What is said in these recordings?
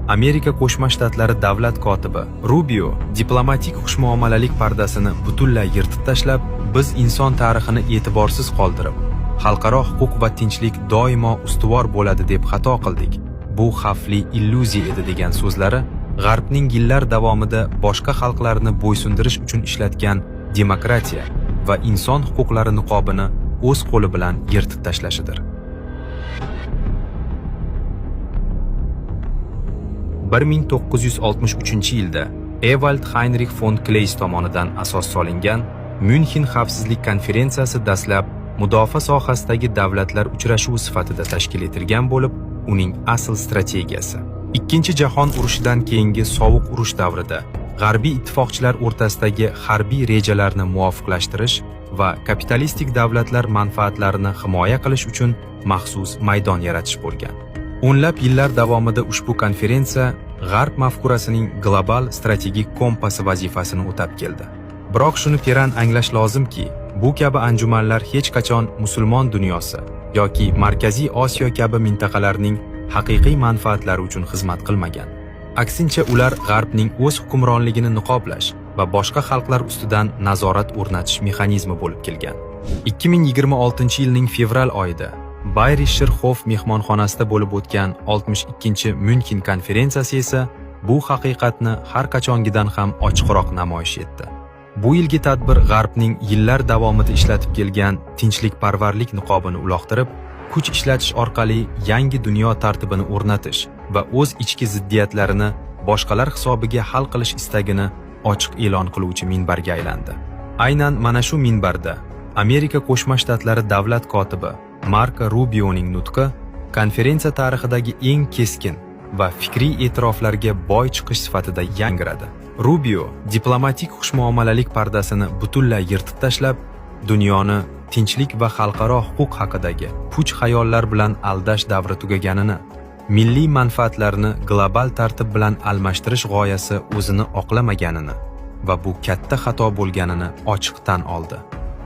Amerika Qo'shma Shtatlari davlat kotibi Rubio diplomatik xushmuomalalik pardasini butunlay yirtib tashlab, biz inson tarixini e'tiborsiz qoldirib, xalqaro huquq va tinchlik doimo ustuvor bo'ladi deb xato qildik. Bu xavfli illyuziya edi degan so'zlari G'arbning yillar davomida boshqa xalqlarni bo'ysundirish uchun ishlatgan demokratiya va inson huquqlari niqobini o'z qo'li bilan yirtib tashlashidir. 1963-yilda Ewald Heinrich von Kleist tomonidan asos solingan Myunxen xavfsizlik konferensiyasi dastlab mudofaa sohasidagi davlatlar uchrashuvi sifatida tashkil etilgan bo'lib, uning asl strategiyasi Ikkinchi jahon urushidan keyingi sovuq urush davrida G'arbiy ittifoqchilar o'rtasidagi harbiy rejalarni muvofiqlashtirish va kapitalistik davlatlar manfaatlarini himoya qilish uchun maxsus maydon yaratish bo'lgan. O'nlab yillar davomida ushbu konferensiya G'arb mafkurasining global strategik kompasi vazifasini o'tab keldi. Biroq shuni teran anglash lozimki, bu kabi anjumanlar hech qachon musulmon dunyosi yoki Markaziy Osiyo kabi mintaqalarning haqiqiy manfaatlari uchun xizmat qilmagan. Aksincha, ular G'arbning o'z hukmronligini niqoblash va boshqa xalqlar ustidan nazorat o'rnatish mexanizmi bo'lib kelgan. 2026-yilning fevral oyida Bayerischer Hof mehmonxonasida bo'lib o'tgan 62-chi Myunxen konferensiyasi esa bu haqiqatni har qachongidan ham ochiqroq namoyish etdi. Bu yilgi tadbir G'arbning yillar davomida ishlatib kelgan tinchlikparvarlik niqobini uloqtirib, kuch ishlatish orqali yangi dunyo tartibini o'rnatish va o'z ichki ziddiyatlarini boshqalar hisobiga hal qilish istagini ochiq e'lon qiluvchi minbarga aylandi. Aynan mana shu minbarda Amerika Qo'shma Shtatlari davlat kotibi Marko Rubioning nutqi konferensiya tarixidagi eng keskin va fikriy e'tiroflarga boy chiqish sifatida yangradi. Rubio diplomatik xushmuomalalik pardasini butunlay yirtib tashlab, dunyoni tinchlik va xalqaro huquq haqidagi puch xayollar bilan aldash davri tugaganini, milliy manfaatlarni global tartib bilan almashtirish g'oyasi o'zini oqlamaganini va bu katta xato bo'lganini ochiq tan oldi.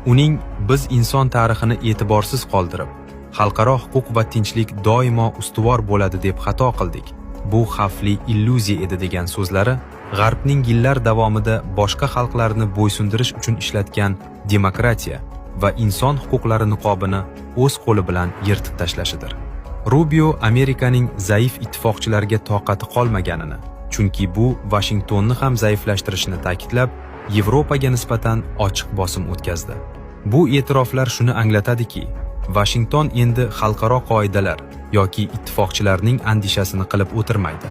Uning biz inson tarixini e'tiborsiz qoldirib, xalqaro huquq va tinchlik doimo ustuvor bo'ladi deb xato qildik. Bu xavfli illyuziya edi degan so'zlari G'arbning yillar davomida boshqa xalqlarni bo'ysundirish uchun ishlatgan demokratiya va inson huquqlari niqobini o'z qo'li bilan yirtib tashlashidir. Rubio Amerikaning zaif ittifoqchilarga toqati qolmaganini, chunki bu Vashingtonni ham zaiflashtirishini ta'kidlab, Yevropaga nisbatan ochiq bosim o'tkazdi. Bu e'tiroflar shuni anglatadiki, Vashington endi xalqaro qoidalar yoki ittifoqchilarning andishasini qilib o'tirmaydi.